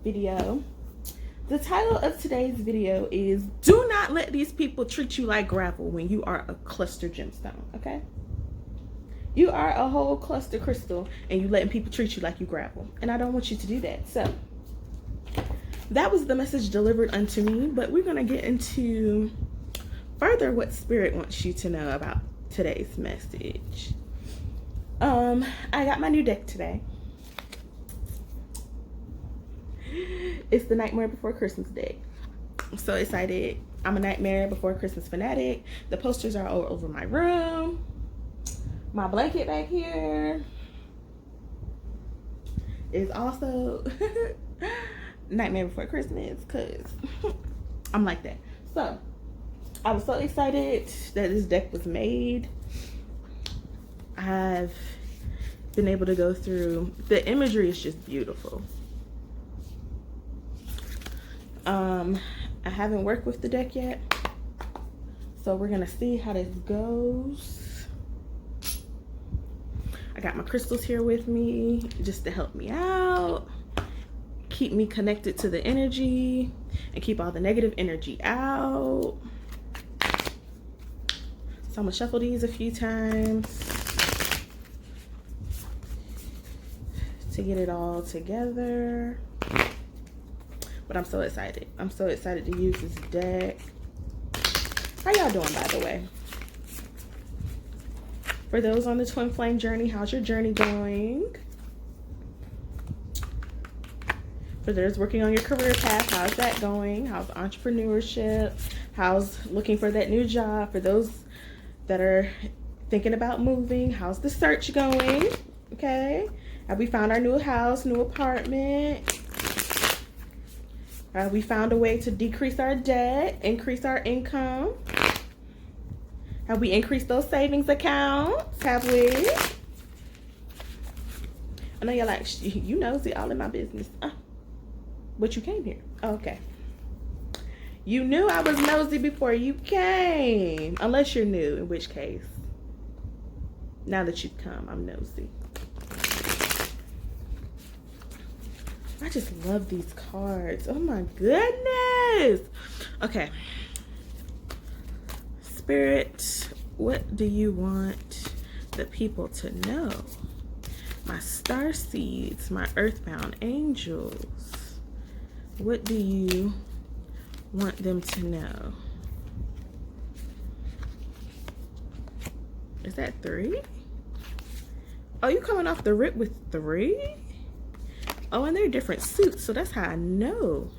video. The title of today's video is Do Not Let These People Treat You Like Gravel When You Are a Cluster Gemstone, okay? You are a whole cluster crystal and you letting people treat you like you gravel. And I don't want you to do that. So that was the message delivered unto me, but we're going to get into further what Spirit wants you to know about today's message. I got my new deck today. It's the Nightmare Before Christmas deck. I'm so excited. I'm a Nightmare Before Christmas fanatic. The posters are all over my room. My blanket back here is also Nightmare Before Christmas because I'm like that. So I was so excited that this deck was made. I've been able to go through, the imagery is just beautiful. I haven't worked with the deck yet, so we're gonna see how this goes. I got my crystals here with me just to help me out, keep me connected to the energy, and keep all the negative energy out. So I'm gonna shuffle these a few times to get it all together. But I'm so excited. I'm so excited to use this deck. How y'all doing, by the way? For those on the twin flame journey, how's your journey going? For those working on your career path, how's that going? How's entrepreneurship? How's looking for that new job? For those that are thinking about moving, how's the search going? Okay. Have we found our new house, new apartment? We found a way to decrease our debt, increase our income. Have we increased those savings accounts? Have we? I know you're like, you nosy, all in my business. But you came here. Okay. You knew I was nosy before you came. Unless you're new, in which case, now that you've come, I'm nosy. I just love these cards. Oh my goodness. Okay. Spirit, what do you want the people to know? My star seeds, my earthbound angels. What do you want them to know? Is that 3? Oh, you coming off the rip with 3? Oh, and they're different suits, so that's how I know.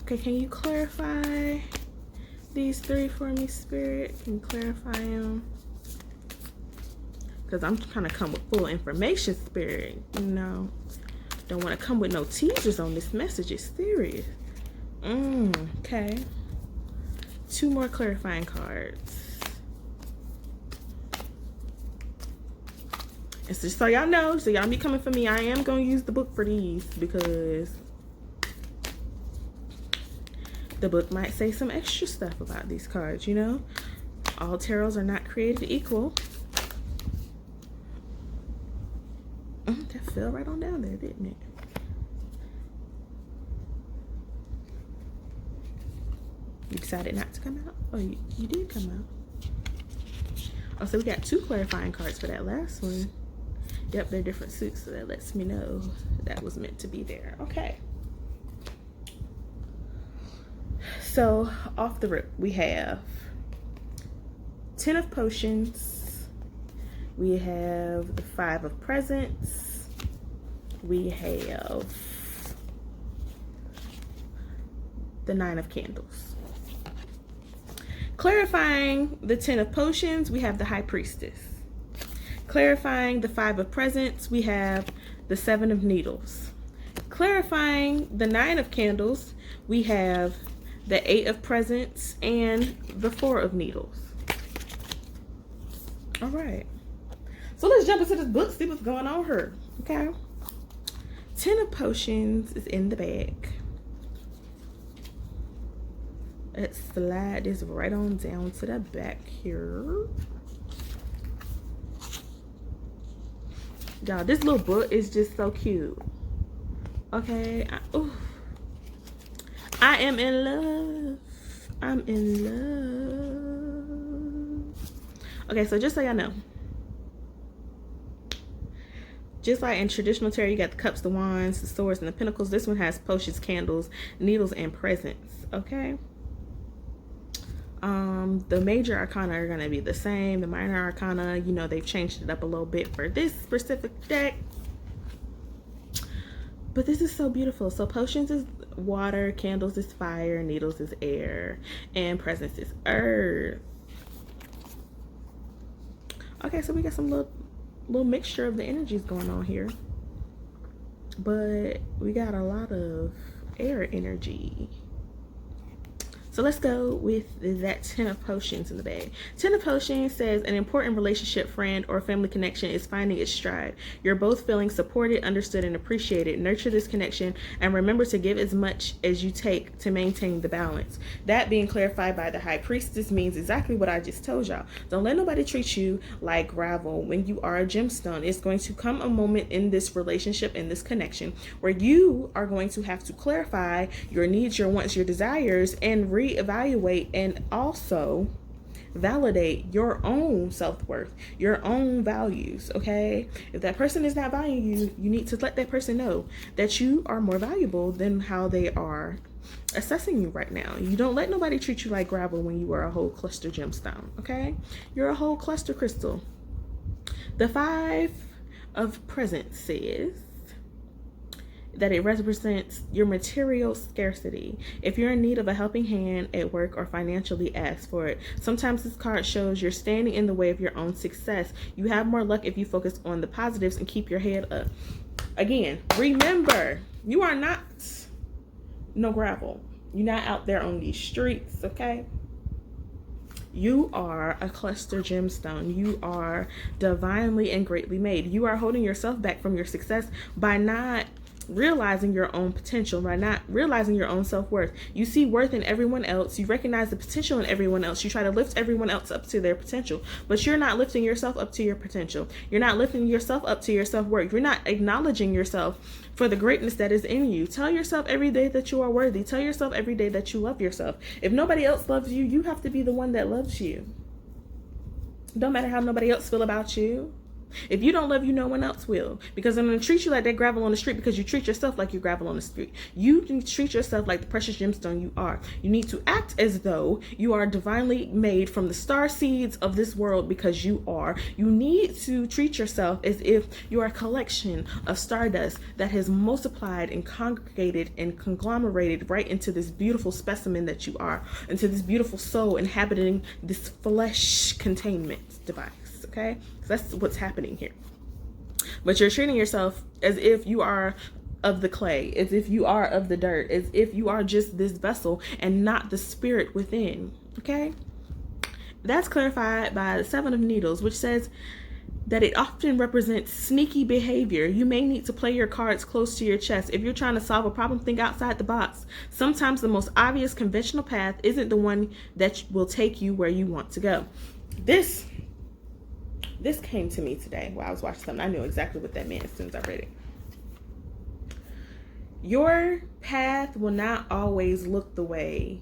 Okay, can you clarify these 3 for me, Spirit? Can you clarify them? Because I'm trying to come with full information, Spirit. You know, don't want to come with no teasers on this message. It's serious. Okay. 2 more clarifying cards. And so, just so y'all know, so y'all be coming for me, I am going to use the book for these because the book might say some extra stuff about these cards, you know? All tarots are not created equal. That fell right on down there, didn't it? You decided not to come out? Oh, you did come out. Oh, so we got 2 clarifying cards for that last one. Yep, they're different suits, so that lets me know that was meant to be there. Okay. So, off the rip, we have 10 of Potions. We have the 5 of Presents. We have the 9 of Candles. Clarifying the 10 of Potions, we have the High Priestess. Clarifying the 5 of Presents, we have the 7 of Needles. Clarifying the 9 of Candles, we have the 8 of Presents and the 4 of Needles. All right. So let's jump into this book, see what's going on here. Okay. 10 of Potions is in the bag. Let's slide this right on down to the back here. Y'all, this little book is just so cute. Okay. I am in love. I'm in love. Okay, so just so y'all know, just like in traditional tarot, you got the cups, the wands, the swords, and the pentacles. This one has potions, candles, needles, and presents. Okay. The major arcana are going to be the same. The minor arcana, you know, they've changed it up a little bit for this specific deck. But this is so beautiful. So potions is water, candles is fire, needles is air, and presents is earth. Okay, so we got some little mixture of the energies going on here. But we got a lot of air energy. So let's go with that 10 of potions in the bag. 10 of potions says an important relationship, friend, or family connection is finding its stride. You're both feeling supported, understood, and appreciated. Nurture this connection and remember to give as much as you take to maintain the balance. That being clarified by the High Priestess means exactly what I just told y'all. Don't let nobody treat you like gravel when you are a gemstone. It's going to come a moment in this relationship, in this connection, where you are going to have to clarify your needs, your wants, your desires, and reevaluate and also validate your own self-worth, your own values. Okay, if that person is not valuing you, you need to let that person know that you are more valuable than how they are assessing you right now. You don't let nobody treat you like gravel when you are a whole cluster gemstone. Okay, you're a whole cluster crystal. The 5 of presents says that it represents your material scarcity. If you're in need of a helping hand at work or financially, ask for it. Sometimes this card shows you're standing in the way of your own success. You have more luck if you focus on the positives and keep your head up. Again, remember, you are not no gravel. You're not out there on these streets, okay? You are a cluster gemstone. You are divinely and greatly made. You are holding yourself back from your success by not realizing your own potential, by not realizing your own self-worth. You see worth in everyone else. You recognize the potential in everyone else. You try to lift everyone else up to their potential, but you're not lifting yourself up to your potential. You're not lifting yourself up to your self-worth. You're not acknowledging yourself for the greatness that is in you. Tell yourself every day that you are worthy. Tell yourself every day that you love yourself. If nobody else loves you, you have to be the one that loves you. Don't matter how nobody else feel about you. If you don't love you, no one else will. Because I'm going to treat you like that gravel on the street because you treat yourself like you gravel on the street. You can treat yourself like the precious gemstone you are. You need to act as though you are divinely made from the star seeds of this world because you are. You need to treat yourself as if you are a collection of stardust that has multiplied and congregated and conglomerated right into this beautiful specimen that you are, into this beautiful soul inhabiting this flesh containment device. Okay, so that's what's happening here. But you're treating yourself as if you are of the clay, as if you are of the dirt, as if you are just this vessel and not the spirit within. Okay, that's clarified by the 7 of Needles, which says that it often represents sneaky behavior. You may need to play your cards close to your chest. If you're trying to solve a problem, think outside the box. Sometimes the most obvious conventional path isn't the one that will take you where you want to go. This came to me today while I was watching something. I knew exactly what that meant as soon as I read it. Your path will not always look the way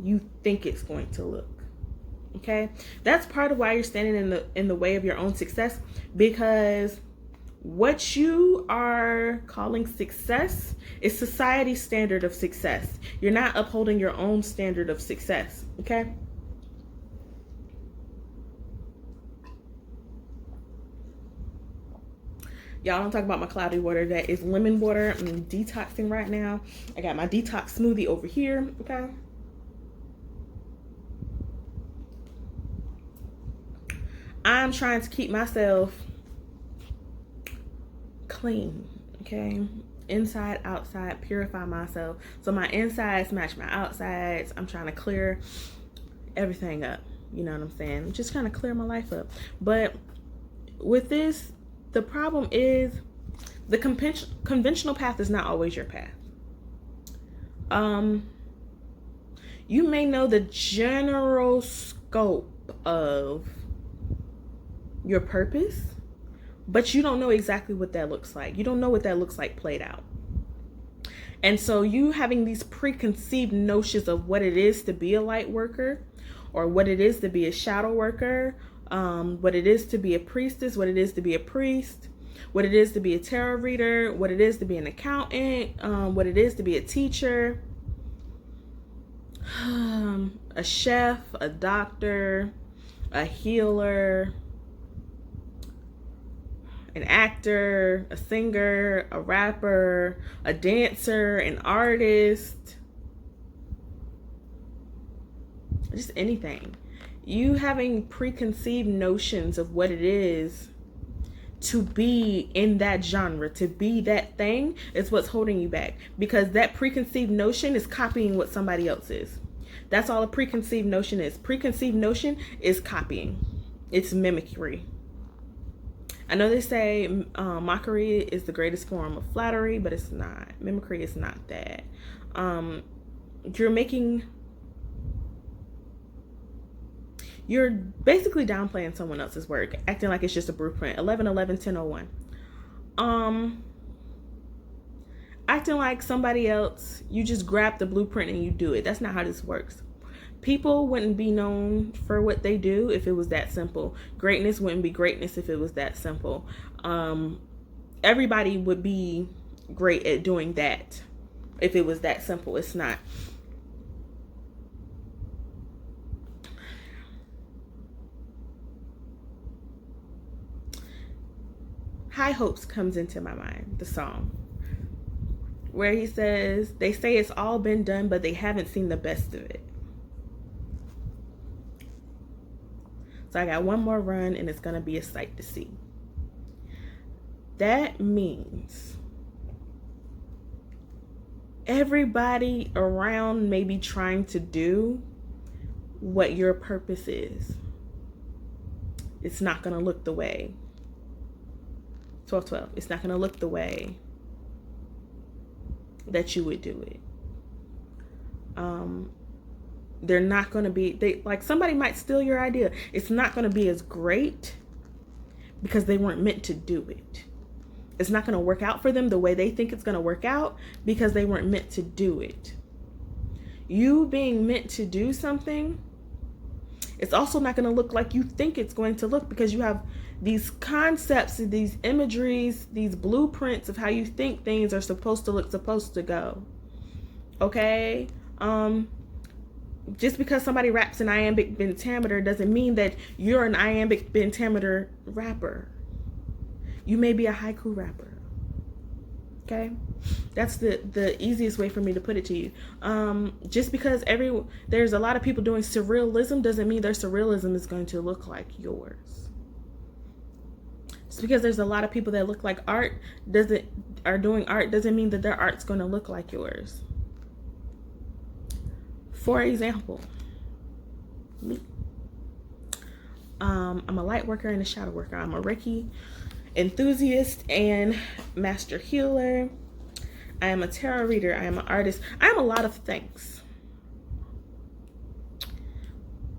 you think it's going to look. Okay? That's part of why you're standing in the way of your own success, because what you are calling success is society's standard of success. You're not upholding your own standard of success. Okay? Y'all don't talk about my cloudy water. That is lemon water. I'm detoxing right now. I got my detox smoothie over here. Okay. I'm trying to keep myself clean. Okay. Inside, outside, purify myself. So my insides match my outsides. I'm trying to clear everything up. You know what I'm saying? I'm just trying to clear my life up. But with this, the problem is the conventional path is not always your path. You may know the general scope of your purpose, but you don't know exactly what that looks like. You don't know what that looks like played out. And so you having these preconceived notions of what it is to be a light worker, or what it is to be a shadow worker, what it is to be a priestess, what it is to be a priest, what it is to be a tarot reader, what it is to be an accountant, what it is to be a teacher, a chef, a doctor, a healer, an actor, a singer, a rapper, a dancer, an artist, just anything. You having preconceived notions of what it is to be in that genre, to be that thing, is what's holding you back. Because that preconceived notion is copying what somebody else is. That's all a preconceived notion is. Preconceived notion is copying. It's mimicry. I know they say mockery is the greatest form of flattery, but it's not. Mimicry is not that. You're basically downplaying someone else's work, acting like it's just a blueprint. 11/11/10/01. Acting like somebody else, you just grab the blueprint and you do it. That's not how this works. People wouldn't be known for what they do if it was that simple. Greatness wouldn't be greatness if it was that simple. Everybody would be great at doing that if it was that simple. It's not. High Hopes comes into my mind, the song, where he says, they say it's all been done, but they haven't seen the best of it. So I got one more run and it's going to be a sight to see. That means everybody around may be trying to do what your purpose is. It's not going to look the way. 12/12. It's not going to look the way that you would do it. They're not going to be, like somebody might steal your idea. It's not going to be as great because they weren't meant to do it. It's not going to work out for them the way they think it's going to work out because they weren't meant to do it. You being meant to do something, it's also not going to look like you think it's going to look because you have these concepts, these imageries, these blueprints of how you think things are supposed to look, supposed to go. Okay? Just because somebody raps an iambic pentameter doesn't mean that you're an iambic pentameter rapper. You may be a haiku rapper. Okay? That's the easiest way for me to put it to you. Just because there's a lot of people doing surrealism doesn't mean their surrealism is going to look like yours. Just because there's a lot of people that look like are doing art doesn't mean that their art's going to look like yours. For example, me. I'm a light worker and a shadow worker. I'm a Reiki enthusiast and master healer. I am a tarot reader. I am an artist. I am a lot of things.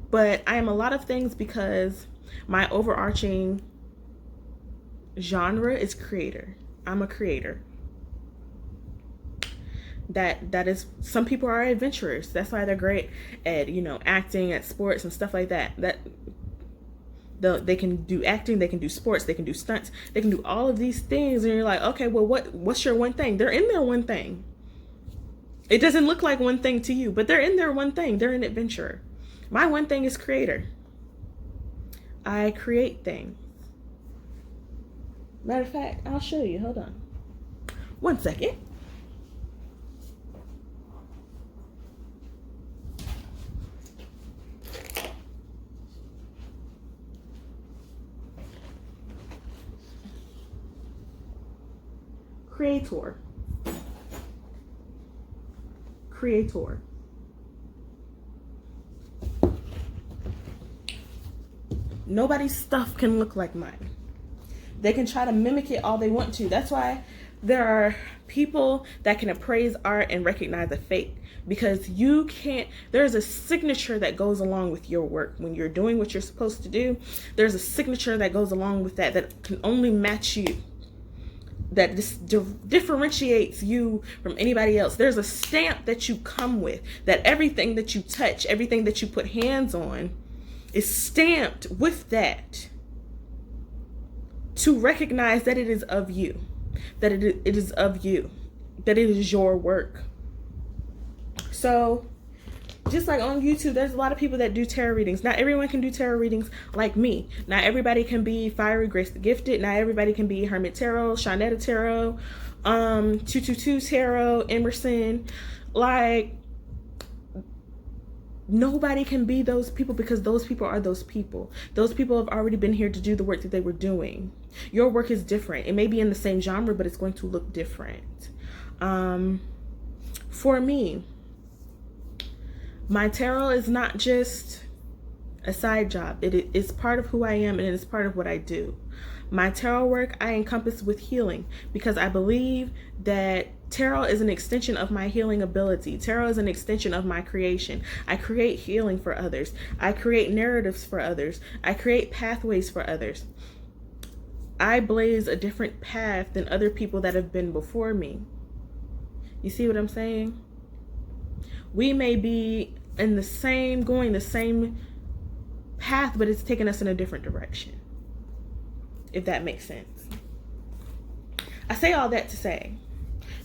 But I am a lot of things because my overarching genre is creator. I'm a creator. That is, some people are adventurers. That's why they're great at, acting, at sports and stuff like that. They can do acting, they can do sports, they can do stunts, they can do all of these things, and you're like, okay, well, what's your one thing? They're in their one thing. It doesn't look like one thing to you, but they're in their one thing. They're an adventurer. My one thing is creator. I create things. Matter of fact, I'll show you. Hold on. One second. Creator. Nobody's stuff can look like mine. They can try to mimic it all they want to. That's why there are people that can appraise art and recognize a fake, because you can't, there's a signature that goes along with your work. When you're doing what you're supposed to do, there's a signature that goes along with that can only match you. that differentiates you from anybody else. There's a stamp that you come with, that everything that you touch, everything that you put hands on is stamped with that, to recognize that it is of you, that it is of you, that it is your work. So just like on YouTube, there's a lot of people that do tarot readings. Not everyone can do tarot readings like me. Not everybody can be Fiery Grace the Gifted. Not everybody can be Hermit Tarot, Shawnetta Tarot, 222 Tarot, Emerson. Like, nobody can be those people, because those people are those people. Those people have already been here to do the work that they were doing. Your work is different. It may be in the same genre, but it's going to look different. For me, my tarot is not just a side job. It is part of who I am, and it is part of what I do. My tarot work I encompass with healing, because I believe that tarot is an extension of my healing ability. Tarot is an extension of my creation. I create healing for others. I create narratives for others. I create pathways for others. I blaze a different path than other people that have been before me. You see what I'm saying? We may be in going the same path, but it's taking us in a different direction, if that makes sense. I say all that to say,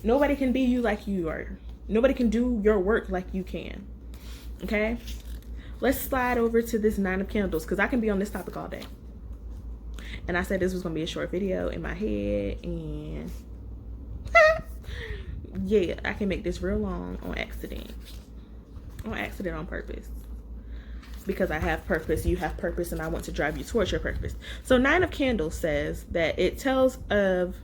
nobody can be you like you are. Nobody can do your work like you can. Okay? Let's slide over to this 9 of Candles, because I can be on this topic all day. And I said this was going to be a short video in my head, and yeah, I can make this real long on accident. On purpose. Because I have purpose, you have purpose, and I want to drive you towards your purpose. So 9 of Candles says that it tells of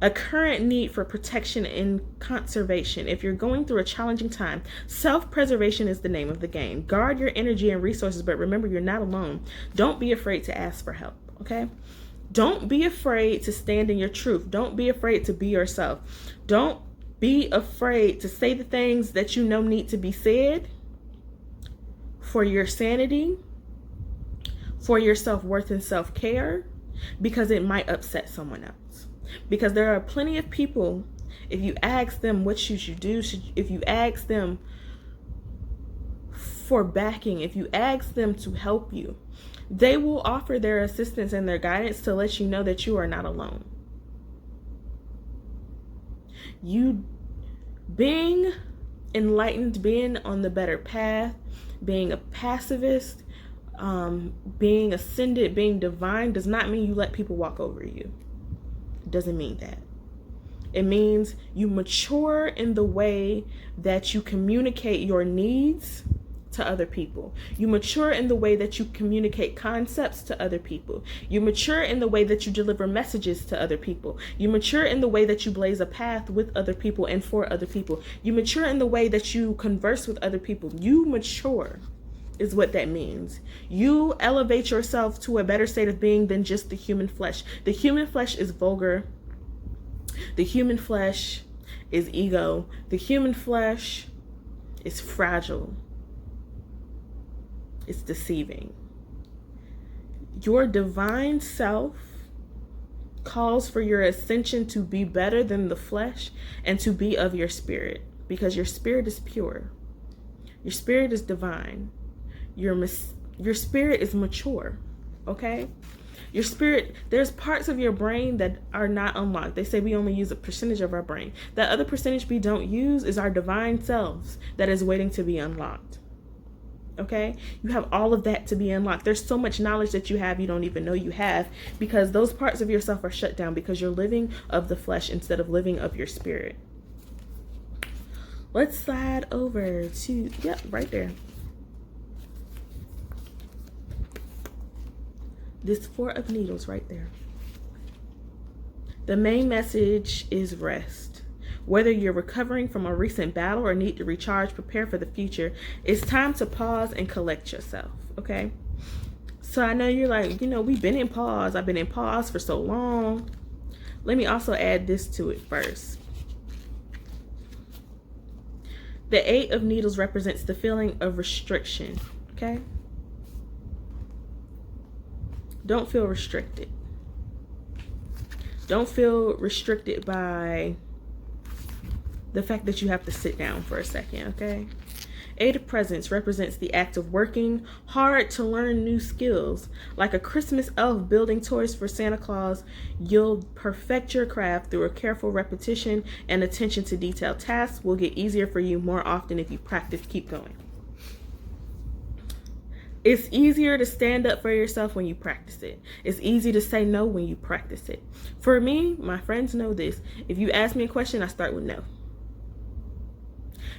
a current need for protection and conservation. If you're going through a challenging time, self-preservation is the name of the game. Guard your energy and resources, but remember, you're not alone. Don't be afraid to ask for help, okay? Don't be afraid to stand in your truth. Don't be afraid to be yourself. Don't be afraid to say the things that you know need to be said for your sanity, for your self-worth and self-care, because it might upset someone else. Because there are plenty of people, if you ask them what you should do, if you ask them for backing, if you ask them to help you, they will offer their assistance and their guidance to let you know that you are not alone. You being enlightened, being on the better path, being a pacifist, being ascended, being divine, does not mean you let people walk over you. It doesn't mean that. It means you mature in the way that you communicate your needs to other people. You mature in the way that you communicate concepts to other people. You mature in the way that you deliver messages to other people. You mature in the way that you blaze a path with other people and for other people. You mature in the way that you converse with other people. You mature is what that means. You elevate yourself to a better state of being than just the human flesh. The human flesh is vulgar. The human flesh is ego. The human flesh is fragile. It's deceiving. Your divine self calls for your ascension to be better than the flesh and to be of your spirit, because your spirit is pure. Your spirit is divine. Your spirit is mature, okay? Your spirit, there's parts of your brain that are not unlocked. They say we only use a percentage of our brain. That other percentage we don't use is our divine selves that is waiting to be unlocked. Okay, you have all of that to be unlocked. There's so much knowledge that you have you don't even know you have, because those parts of yourself are shut down because you're living of the flesh instead of living of your spirit. Let's slide over to, yep, right there. This 4 of Needles right there. The main message is rest. Whether you're recovering from a recent battle or need to recharge, prepare for the future, it's time to pause and collect yourself, okay? So I know you're like, we've been in pause. I've been in pause for so long. Let me also add this to it first. The 8 of Needles represents the feeling of restriction, okay? Don't feel restricted. Don't feel restricted by the fact that you have to sit down for a second, okay? Eight of Presents represents the act of working hard to learn new skills. Like a Christmas elf building toys for Santa Claus, you'll perfect your craft through a careful repetition and attention to detail. Tasks will get easier for you more often if you practice. Keep going. It's easier to stand up for yourself when you practice it. It's easy to say no when you practice it. For me, my friends know this. If you ask me a question, I start with no.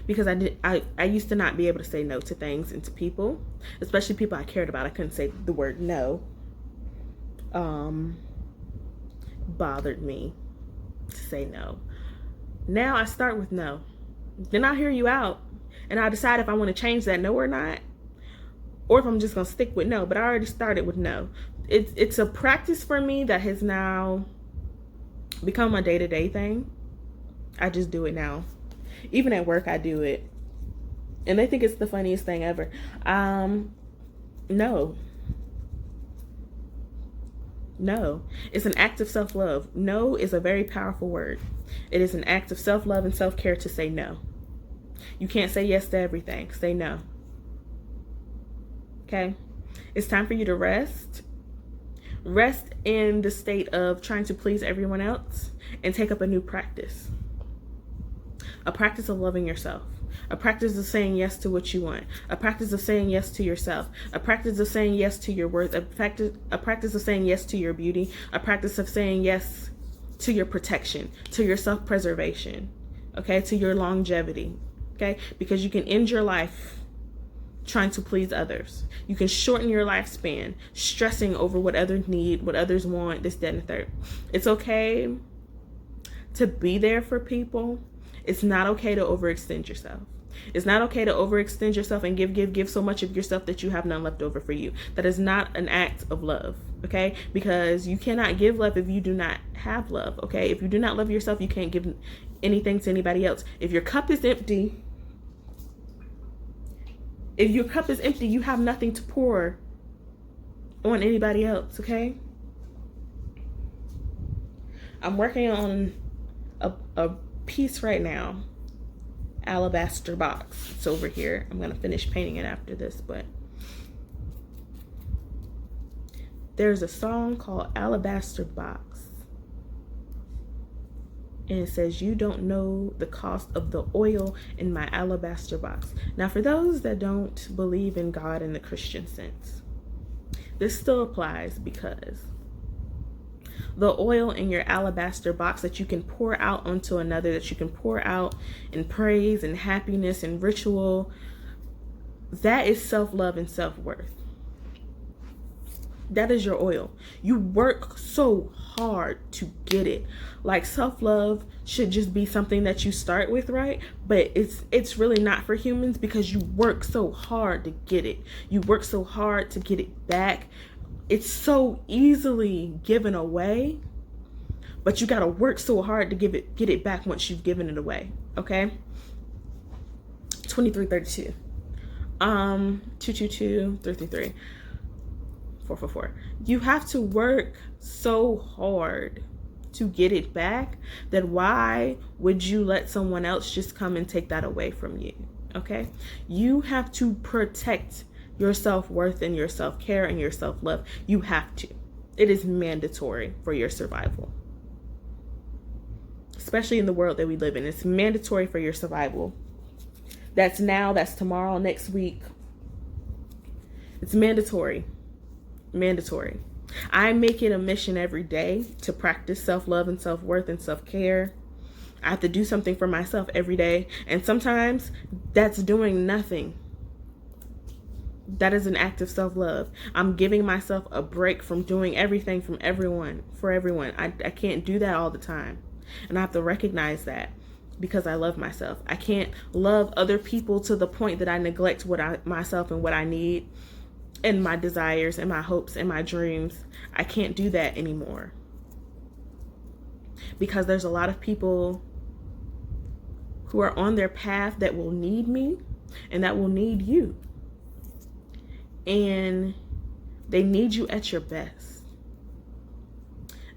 Because I used to not be able to say no to things and to people, especially people I cared about. I couldn't say the word no. Bothered me to say no. Now I start with no. Then I'll hear you out and I'll decide if I want to change that no or not, or if I'm just gonna stick with no. But I already started with no. It's a practice for me that has now become a day-to-day thing. I just do it now. Even at work, I do it. And they think it's the funniest thing ever. No. No. It's an act of self-love. No is a very powerful word. It is an act of self-love and self-care to say no. You can't say yes to everything. Say no. Okay? It's time for you to rest. Rest in the state of trying to please everyone else and take up a new practice. A practice of loving yourself. A practice of saying yes to what you want. A practice of saying yes to yourself. A practice of saying yes to your worth. A practice of saying yes to your beauty. A practice of saying yes to your protection, to your self-preservation, okay, to your longevity, okay? Because you can end your life trying to please others. You can shorten your lifespan stressing over what others need, what others want, this, that, and the third. It's okay to be there for people. It's not okay to overextend yourself. It's not okay to overextend yourself and give so much of yourself that you have none left over for you. That is not an act of love, okay? Because you cannot give love if you do not have love, okay? If you do not love yourself, you can't give anything to anybody else. If your cup is empty, you have nothing to pour on anybody else, okay? I'm working on a piece right now, alabaster box. It's over here. I'm gonna finish painting it after this, but there's a song called Alabaster Box, and it says, "You don't know the cost of the oil in my alabaster box." Now, for those that don't believe in God in the Christian sense, this still applies, because the oil in your alabaster box that you can pour out onto another, that you can pour out in praise and happiness and ritual, that is self-love and self-worth. That is your oil. You work so hard to get it. Like, self-love should just be something that you start with, right? But it's really not for humans, because you work so hard to get it. You work so hard to get it back. It's so easily given away, but you got to work so hard to get it back once you've given it away, okay? 2332. 222 333 444. You have to work so hard to get it back that why would you let someone else just come and take that away from you, okay? You have to protect your self-worth and your self-care and your self-love. You have to. It is mandatory for your survival. Especially in the world that we live in. It's mandatory for your survival. That's now, that's tomorrow, next week. It's mandatory. Mandatory. I make it a mission every day to practice self-love and self-worth and self-care. I have to do something for myself every day. And sometimes that's doing nothing. That is an act of self-love. I'm giving myself a break from doing everything for everyone. I can't do that all the time. And I have to recognize that, because I love myself. I can't love other people to the point that I neglect myself and what I need and my desires and my hopes and my dreams. I can't do that anymore, because there's a lot of people who are on their path that will need me and that will need you. And they need you at your best.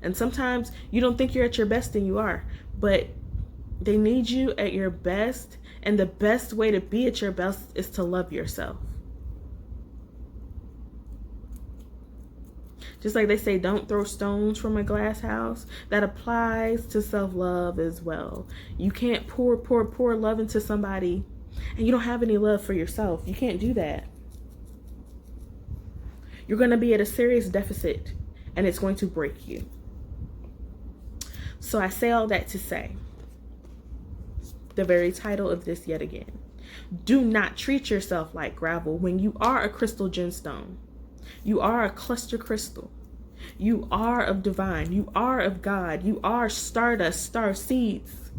And sometimes you don't think you're at your best and you are, but they need you at your best. And the best way to be at your best is to love yourself. Just like they say, don't throw stones from a glass house. That applies to self-love as well. You can't pour love into somebody and you don't have any love for yourself. You can't do that. You're going to be at a serious deficit and it's going to break you. So I say all that to say, the very title of this yet again, do not treat yourself like gravel when you are a crystal gemstone. You are a cluster crystal. You are of divine. You are of God. You are stardust, star seeds.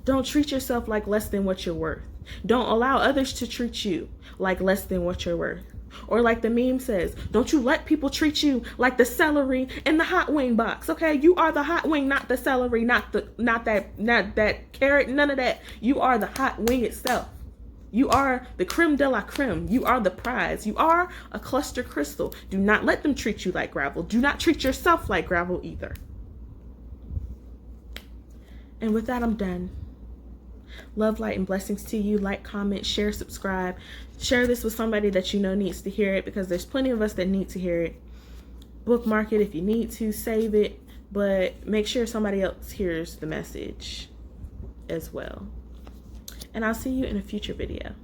Don't treat yourself like less than what you're worth. Don't allow others to treat you like less than what you're worth. Or like the meme says, don't you let people treat you like the celery in the hot wing box. Okay, you are the hot wing, not the celery, not that carrot, none of that. You are the hot wing itself. You are the creme de la creme. You are the prize. You are a cluster crystal. Do not let them treat you like gravel. Do not treat yourself like gravel either. And with that, I'm done. Love, light, and blessings to you. Like, comment, share, subscribe. Share this with somebody that you know needs to hear it, because there's plenty of us that need to hear it. Bookmark it if you need to. Save it. But make sure somebody else hears the message as well. And I'll see you in a future video.